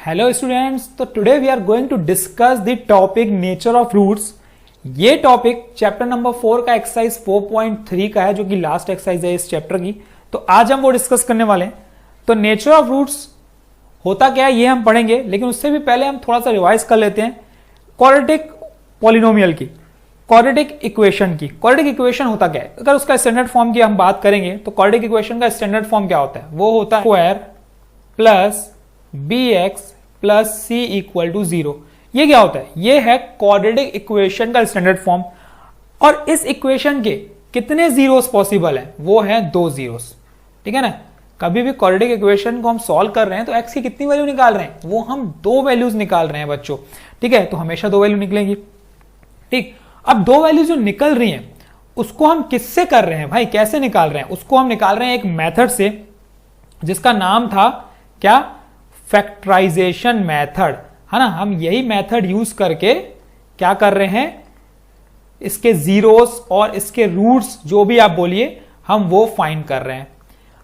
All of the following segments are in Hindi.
हेलो स्टूडेंट्स, तो today we are going to discuss the topic nature of roots. ये टॉपिक चैप्टर नंबर 4 का एक्सरसाइज 4.3 का है, जो कि लास्ट एक्सरसाइज है इस चैप्टर की। तो आज हम वो डिस्कस करने वाले हैं। तो नेचर ऑफ रूट्स होता क्या है ये हम पढ़ेंगे, लेकिन उससे भी पहले हम थोड़ा सा रिवाइज कर लेते हैं क्वाड्रेटिक पॉलिनोमियल की, क्वाड्रेटिक इक्वेशन की। क्वाड्रेटिक इक्वेशन होता क्या है? अगर उसका स्टैंडर्ड फॉर्म की हम बात करेंगे तो क्वाड्रेटिक इक्वेशन का स्टैंडर्ड फॉर्म क्या होता है? वो होता है square plus bx plus C equal to 0। ये क्या होता है? ये है क्वाड्रेटिक इक्वेशन का स्टैंडर्ड फॉर्म। और इस इक्वेशन के कितने जीरोस पॉसिबल है? वो है 2 जीरोस। ठीक है ना? कभी भी क्वाड्रेटिक इक्वेशन को हम सॉल्व कर रहे हैं तो x की कितनी वैल्यू निकाल रहे हैं? वो हम 2 वैल्यूज निकाल रहे हैं बच्चों। ठीक है, तो हमेशा 2 वैल्यू निकलेंगी। ठीक, अब 2 वैल्यू जो निकल रही हैं उसको हम किससे कर रहे हैं भाई? कैसे निकाल रहे हैं? उसको हम निकाल रहे हैं एक मेथड से, जिसका नाम था क्या? फैक्टराइजेशन मेथड, है ना। हम यही मेथड यूज करके क्या कर रहे हैं? इसके जीरोस और इसके रूट्स जो भी आप बोलिए, हम वो फाइंड कर रहे हैं।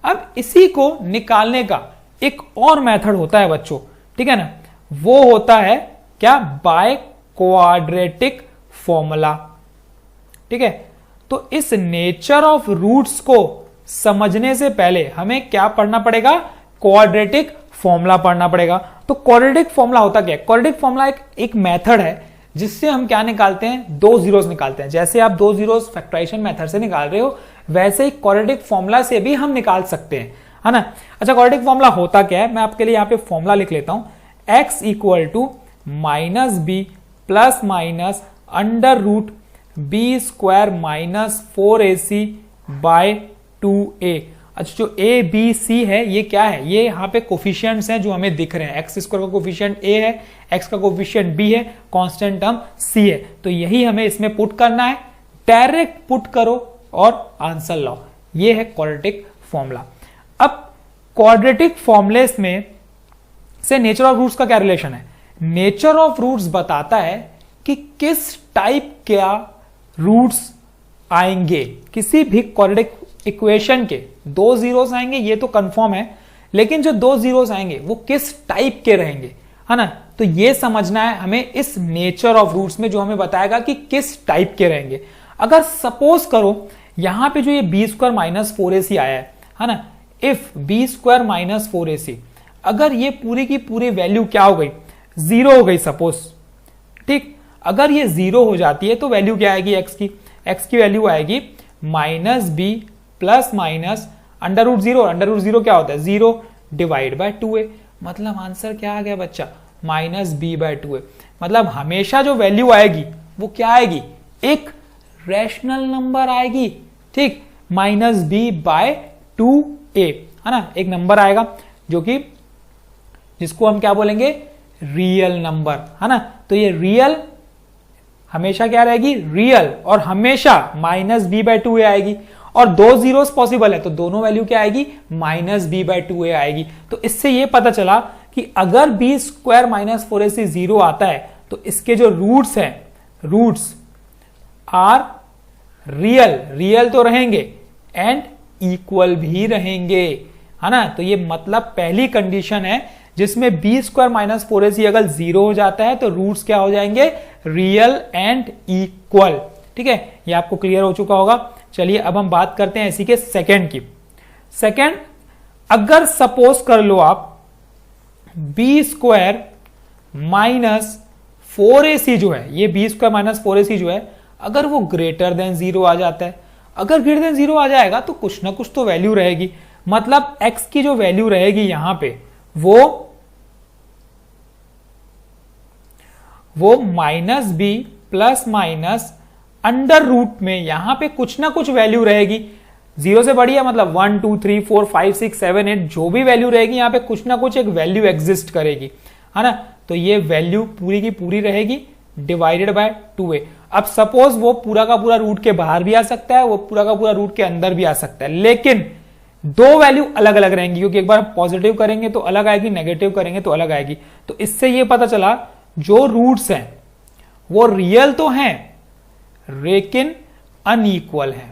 अब इसी को निकालने का एक और मेथड होता है बच्चों, ठीक है ना। वो होता है क्या? By quadratic formula. ठीक है, तो इस नेचर ऑफ रूट्स को समझने से पहले हमें क्या पढ़ना पड़ेगा? क्वाड्रेटिक फॉर्मूला पढ़ना पड़ेगा। तो क्वाड्रेटिक फॉर्मूला होता क्या है? क्वाड्रेटिक फॉर्मूला एक मेथड है जिससे हम क्या निकालते हैं? 2 जीरोस निकालते हैं। जैसे आप 2 जीरोस फैक्टराइजेशन मेथड से निकाल रहे हो, वैसे ही क्वाड्रेटिक फॉर्मूला से भी हम निकाल सकते हैं, है ना। अच्छा, क्वाड्रेटिक फॉर्मूला होता क्या है? मैं आपके लिए यहां पे फॉर्मूला लिख लेता हूं। x equal to minus B plus minus under root B square minus 4ac by 2a। अच्छा, जो ए बी सी है ये क्या है? ये यहाँ पे कोफिशिएंट्स हैं जो हमें दिख रहे हैं। एक्स स्क्वायर का कोफिशिएंट ए है, एक्स का कोफिशिएंट बी है, कांस्टेंट टर्म सी है। तो यही हमें इसमें पुट करना है। डायरेक्ट पुट करो और आंसर लाओ। ये है क्वाड्रेटिक फॉर्मूला। अब क्वाड्रेटिक फॉर्मूले में से नेचर ऑफ रूट्स का क्या रिलेशन है? नेचर ऑफ रूट्स बताता है कि किस टाइप का रूट्स आएंगे। किसी भी क्वाड्रेटिक इक्वेशन के 2 जीरोस आएंगे, ये तो कंफर्म है, लेकिन जो 2 जीरोस आएंगे वो किस टाइप के रहेंगे, है ना। तो ये समझना है हमें इस नेचर ऑफ रूट्स में, जो हमें बताएगा कि किस टाइप के रहेंगे। अगर सपोज करो यहां पे जो ये बी स्क्वायर माइनस 4ac आया है ना, if B square minus 4ac, अगर ये पूरी की पूरी वैल्यू क्या हो गई? 0 हो गई सपोज। ठीक, अगर ये 0 हो जाती है तो वैल्यू क्या आएगी x की? x की वैल्यू आएगी minus B plus minus under root 0। Under root 0 क्या होता है? 0 डिवाइड बाय 2a। मतलब आंसर क्या आ गया बच्चा? Minus B by 2a। मतलब हमेशा जो वैल्यू आएगी वो क्या आएगी? एक रैशनल नंबर आएगी। ठीक, माइनस बी बाय 2a, है ना। एक नंबर आएगा जो कि जिसको हम क्या बोलेंगे? रियल नंबर, है ना। तो ये रियल हमेशा क्या रहेगी? रियल, और हमेशा माइनस बी बाय 2a आएगी। और 2 जीरोस पॉसिबल है तो दोनों वैल्यू क्या आएगी? माइनस बी बाय 2a आएगी। तो इससे ये पता चला कि अगर बी स्क्वायर माइनस 4ac 0 आता है तो इसके जो रूट्स हैं, रूट्स आर रियल, रियल तो रहेंगे एंड इक्वल भी रहेंगे, है ना। तो ये मतलब पहली कंडीशन है जिसमें बी स्क्वायर माइनस 4ac अगर 0 हो जाता है तो रूट्स क्या हो जाएंगे? Real and equal. ठीक है, ये आपको क्लियर हो चुका होगा। चलिए अब हम बात करते हैं इसी के सेकंड की। सेकंड, अगर सपोज कर लो आप बी स्क्वायर माइनस 4ac जो है, ये बी स्क्वायर माइनस 4ac जो है, अगर वो ग्रेटर देन 0 आ जाता है, अगर ग्रेटर देन 0 आ जाएगा तो कुछ ना कुछ तो वैल्यू रहेगी। मतलब x की जो वैल्यू रहेगी यहां पे वो minus B plus minus under root में यहां पे कुछ ना कुछ वैल्यू रहेगी। 0 से बढ़िया मतलब 1 2 3 4 5 6 7 8 जो भी वैल्यू रहेगी यहां पे कुछ ना कुछ एक वैल्यू एग्जिस्ट करेगी, है ना। तो ये वैल्यू पूरी की पूरी रहेगी डिवाइडेड बाय 2a। अब सपोज वो पूरा का पूरा रूट के बाहर भी आ सकता है, वो पूरा का पूरा रूट के अंदर भी आ सकता है, लेकिन 2 वैल्यू अलग अलग रहेंगी, क्योंकि एक बार पॉजिटिव करेंगे तो अलग आएगी, नेगेटिव करेंगे तो अलग आएगी। तो इससे ये पता चला जो रूट्स हैं वो रियल तो हैं लेकिन अनइक्वल है।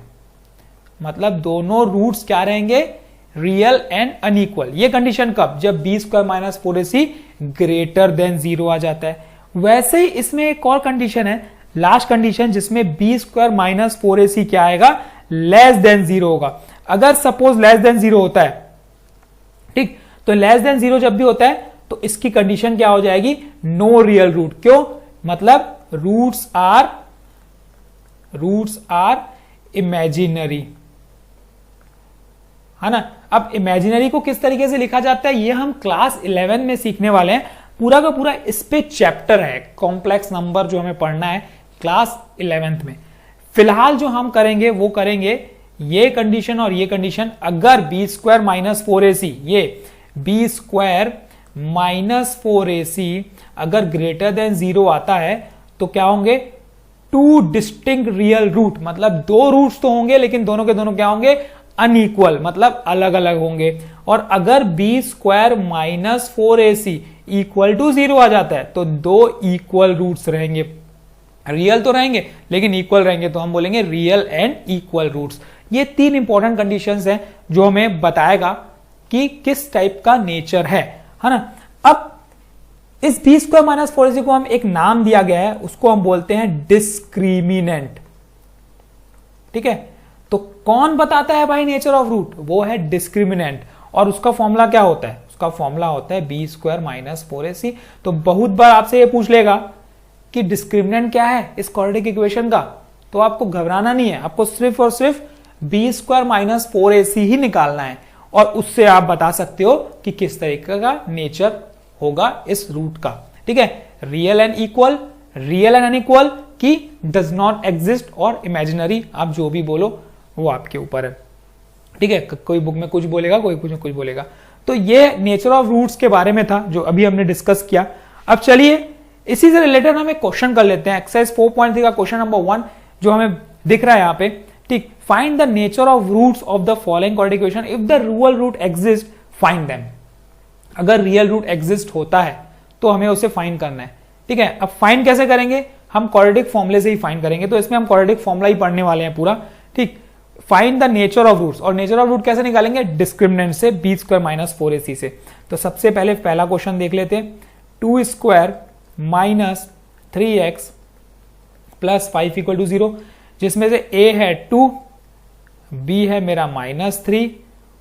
मतलब दोनों रूट्स क्या रहेंगे? Real and unequal. ये कंडीशन कब? जब B square minus 4ac greater than 0 आ जाता है। वैसे ही इसमें एक और कंडीशन है, लास्ट कंडीशन, जिसमें बी स्क्वायर माइनस 4ac क्या आएगा? लेस देन 0 होगा। अगर सपोज लेस देन 0 होता है, ठीक, तो लेस देन 0 जब भी होता है तो इसकी कंडीशन क्या हो जाएगी? No real root. क्यों? मतलब रूट्स आर इमेजिनरी, है ना। अब इमेजिनरी को किस तरीके से लिखा जाता है ये हम क्लास 11 में सीखने वाले हैं। पूरा का पूरा इस पे चैप्टर है, कॉम्प्लेक्स नंबर जो हमें पढ़ना है क्लास 11th में। फिलहाल जो हम करेंगे वो करेंगे ये कंडीशन और ये कंडीशन। अगर बी स्क्वायर माइनस 4ac, ये बी स्क्वायर माइनस 4ac अगर ग्रेटर देन 0 आता है तो क्या होंगे? टू डिस्टिंक्ट रियल रूट, मतलब दो रूट्स तो होंगे लेकिन दोनों के दोनों क्या होंगे? अनइक्वल, मतलब अलग अलग होंगे। और अगर B square minus 4ac equal to 0 आ जाता है तो दो इक्वल रूट्स रहेंगे। रियल तो रहेंगे लेकिन इक्वल रहेंगे, तो हम बोलेंगे रियल एंड इक्वल रूट्स। ये तीन इंपॉर्टेंट कंडीशंस हैं जो हमें बताएगा कि किस टाइप का नेचर है ना। अब इस बी स्क्वायर माइनस 4ac को हम एक नाम दिया गया है, उसको हम बोलते हैं डिस्क्रिमिनेंट। ठीक है, तो कौन बताता है भाई नेचर ऑफ रूट? वो है डिस्क्रिमिनेंट। और उसका फॉर्मूला क्या होता है? उसका फॉर्मूला होता है बी स्क्वायर माइनस 4ac। तो बहुत बार आपसे ये पूछ लेगा कि डिस्क्रिमिनेंट क्या है इस क्वाड्रेटिक इक्वेशन का, तो आपको घबराना नहीं है, आपको सिर्फ और सिर्फ बी स्क्वायर माइनस 4ac ही निकालना है और उससे आप बता सकते हो कि किस तरीके का नेचर होगा इस रूट का। ठीक है, real and equal, real and unequal, की डज नॉट एग्जिस्ट, और इमेजिनरी, आप जो भी बोलो वो आपके ऊपर है। ठीक है, कोई बुक में कुछ बोलेगा, कोई कुछ कुछ बोलेगा। तो ये नेचर ऑफ रूट्स के बारे में था जो अभी हमने डिस्कस किया। अब चलिए इसी से रिलेटेड हम एक क्वेश्चन कर लेते हैं। एक्सरसाइज 4.3 का क्वेश्चन नंबर 1 जो हमें दिख रहा है यहाँ पे। ठीक, find the nature of roots of the following quadratic equation if the real root exist, find them. अगर रियल रूट एग्जिस्ट होता है तो हमें उसे फाइंड करना है। ठीक है, अब फाइंड कैसे करेंगे? हम क्वाड्रेटिक फॉर्मूले से ही फाइंड करेंगे, तो इसमें हम क्वाड्रेटिक फॉर्मूला ही पढ़ने वाले हैं पूरा। ठीक, find the nature of roots, और नेचर ऑफ रूट कैसे निकालेंगे? डिस्क्रिमिनेंट से, बी स्क्वायर माइनस 4ac से। तो सबसे पहले पहला क्वेश्चन देख लेते हैं। 2 square minus 3x plus 5 equal to 0, जिसमें से a है 2, b है मेरा -3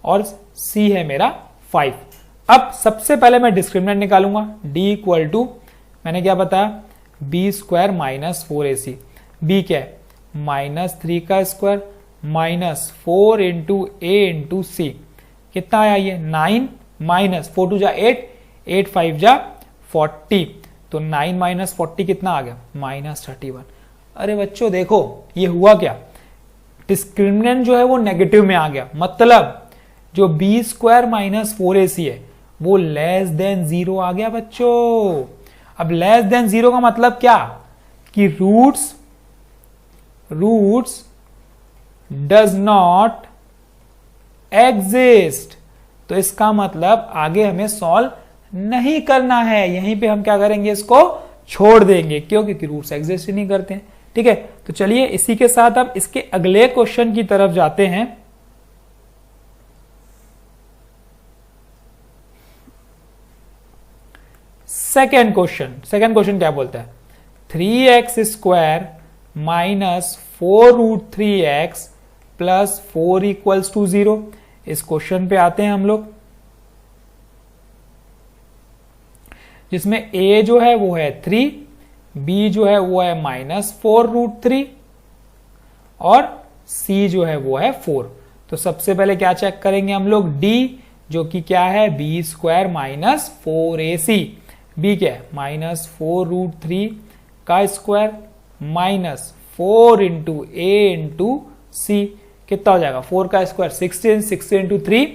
और c है मेरा 5। अब सबसे पहले मैं डिस्क्रिमिनेंट निकालूंगा। d इक्वल टू, मैंने क्या बताया? B square minus 4ac। b क्या है? -3 का square minus 4 into a into c। कितना आया ये? 9 माइनस 4 टू जा 8, 8 5 जा 40, तो 9 माइनस 40 कितना आ गया? -31। अरे बच्चों देखो ये हुआ क्या? डिस्क्रिमिनेंट जो है वो नेगेटिव में आ गया, मतलब जो बी स्क्वायर माइनस 4ac है वो लेस देन 0 आ गया बच्चों। अब लेस देन 0 का मतलब क्या? कि रूट्स डज नॉट एग्जिस्ट। तो इसका मतलब आगे हमें सॉल्व नहीं करना है, यहीं पे हम क्या करेंगे? इसको छोड़ देंगे। क्यों? क्योंकि रूट्स एग्जिस्ट ही नहीं करते हैं। ठीक है, तो चलिए इसी के साथ अब इसके अगले क्वेश्चन की तरफ जाते हैं। सेकेंड क्वेश्चन क्या बोलता है? 3x square minus 4√3x plus 4 equals to 0। इस क्वेश्चन पे आते हैं हम लोग, जिसमें a जो है वो है 3, b जो है वो है -4√3 और c जो है वो है 4। तो सबसे पहले क्या चेक करेंगे हम लोग? d जो कि क्या है? B square minus 4ac। b क्या है? -4√3 का square minus 4 into a into c। कितना हो जाएगा? 4 का स्क्वायर 16, 16 इंटू 3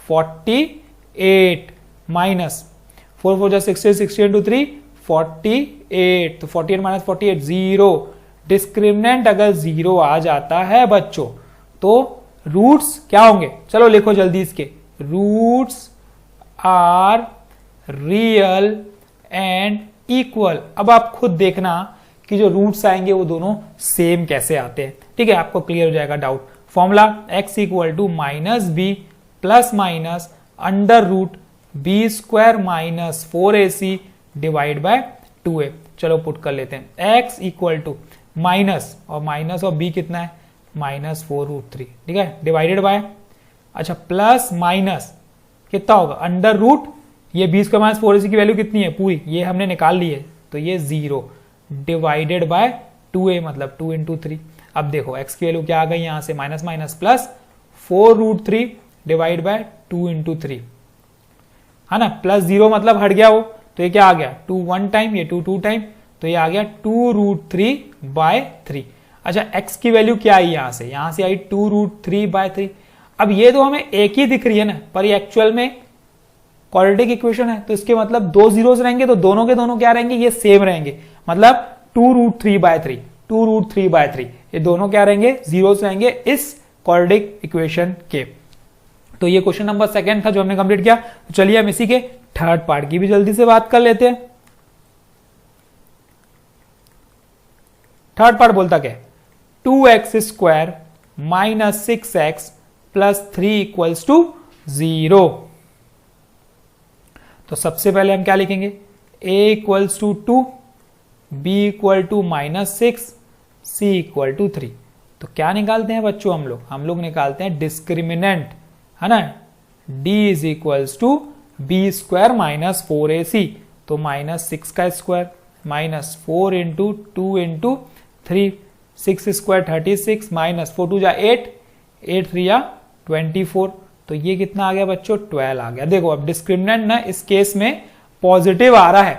48 माइनस 4 4 जा 16, 16 इंटू 3 48। तो 48 माइनस 48 0। डिस्क्रिमिनेंट अगर 0 आ जाता है बच्चों तो रूट्स क्या होंगे? चलो लिखो जल्दी इसके। Roots are real and equal. अब आप खुद देखना कि जो रूट्स आएंगे वो दोनों सेम कैसे आते हैं। ठीक है, आपको क्लियर हो जाएगा doubt. Formula x equal to -b plus minus under root B square minus 4ac divide by 2a। चलो पुट कर लेते हैं x इक्वल टू माइनस और b कितना है -4√3, ठीक है, डिवाइडेड बाय, अच्छा प्लस माइनस कितना होगा अंडर रूट, ये b स्क्वायर माइनस 4ac की वैल्यू कितनी है पूरी, ये हमने निकाल ली है तो ये 0 डिवाइडेड बाय 2a मतलब 2 इंटू 3। अब देखो x की वैल्यू क्या आ गई यहां से minus minus plus 4√3 divide by 2 into 3 है ना, प्लस 0 मतलब हट गया वो, तो ये क्या आ गया 2 1 टाइम, ये 2 2 टाइम, तो ये आ गया 2√3 बाय 3। अच्छा x की वैल्यू क्या आई यहां से आई 2√3 बाय 3। अब ये तो हमें एक ही दिख रही है ना, पर ये एक्चुअल में क्वाड्रेटिक इक्वेशन है, तो इसके मतलब दो जीरोस रहेंगे तो दोनों के दोनों क्या रहेंगे, ये सेम रहेंगे, मतलब 2√3 बाय 3, 2√3 बाय 3, ये दोनों क्या रहेंगे, जीरोस रहेंगे इस क्वाड्रेटिक इक्वेशन के। तो ये क्वेश्चन नंबर 2 था जो हमने कंप्लीट किया। तो चलिए हम इसी के थर्ड पार्ट की भी जल्दी से बात कर लेते हैं। थर्ड पार्ट बोलता क्या, 2x² minus 6x plus 3 equals to 0। तो सबसे पहले हम क्या लिखेंगे, a equals to 2, b equal to -6, c equal to 3। तो क्या निकालते हैं बच्चों हम लोग निकालते हैं डिस्क्रिमिनेंट, है ना, d is equals to B square minus 4ac, तो -6 का square minus 4 into 2 into 3, 6 square 36 minus 4 2 जा 8, 8 3 जा 24, तो ये कितना आ गया बच्चों 12 आ गया। देखो अब डिस्क्रिमिनेंट ना इस केस में पॉजिटिव आ रहा है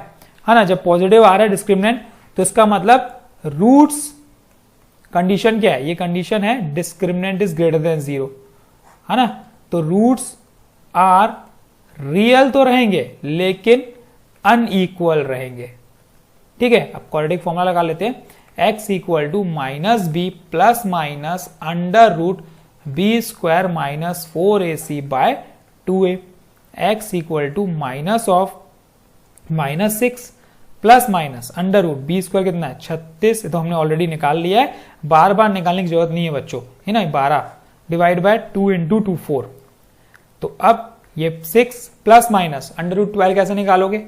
ना, जब पॉजिटिव आ रहा है डिस्क्रिमिनेंट तो इसका मतलब रूट्स, कंडीशन क्या है, ये कंडीशन है डिस्क्रिमिनेंट इज ग्रेटर देन 0, है ना, तो रूट्स आर रियल तो रहेंगे लेकिन अनइक्वल रहेंगे, ठीक है। अब क्वाड्रेटिक फॉर्मूला लगा लेते हैं, x equal to -b plus minus under root B square minus 4ac by 2a, x equal to minus of -6 plus minus under root B square कितना है 36, तो हमने ऑलरेडी निकाल लिया है, बार बार निकालने की जरूरत नहीं है बच्चों, है ना, 12 डिवाइड बाय 2 इंटू 2 4। तो अब ये 6 प्लस माइनस अंडर रूट 12 कैसे निकालोगे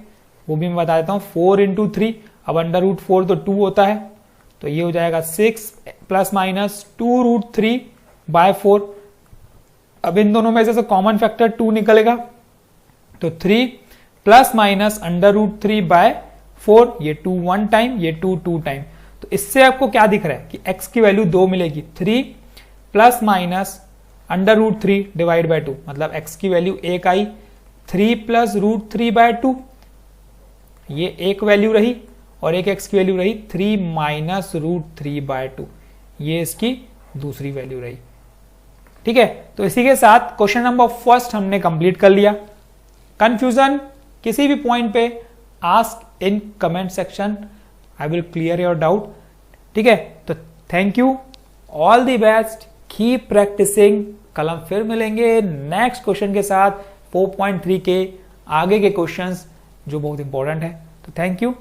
वो भी मैं बता देता हूं, 4 इंटू 3, अब अंडर रूट 4 तो 2 होता है, तो ये हो जाएगा 6 प्लस माइनस 2√3 बाय 4। अब इन दोनों में से कॉमन फैक्टर 2 निकलेगा, तो 3 plus minus under root 3 by 4, ये 2 1 टाइम, ये 2 2 टाइम। तो इससे आपको क्या दिख रहा है कि x की वैल्यू 2 मिलेगी, 3 plus minus under root 3 divide by 2, मतलब x की वैल्यू 1 आई, 3 प्लस रूट 3 बाय 2, ये एक वैल्यू रही, और एक x की वैल्यू रही 3 माइनस रूट 3 बाय 2, ये इसकी दूसरी वैल्यू रही, ठीक है। तो इसी के साथ क्वेश्चन नंबर 1 हमने कंप्लीट कर लिया। कंफ्यूजन किसी भी पॉइंट पे ask in comment section, I will clear your doubt, ठीक है। तो thank you, all the best, keep practising. कल हम फिर मिलेंगे नेक्स्ट क्वेश्चन के साथ 4.3 के आगे के क्वेश्चंस जो बहुत इंपॉर्टेंट है। तो थैंक यू।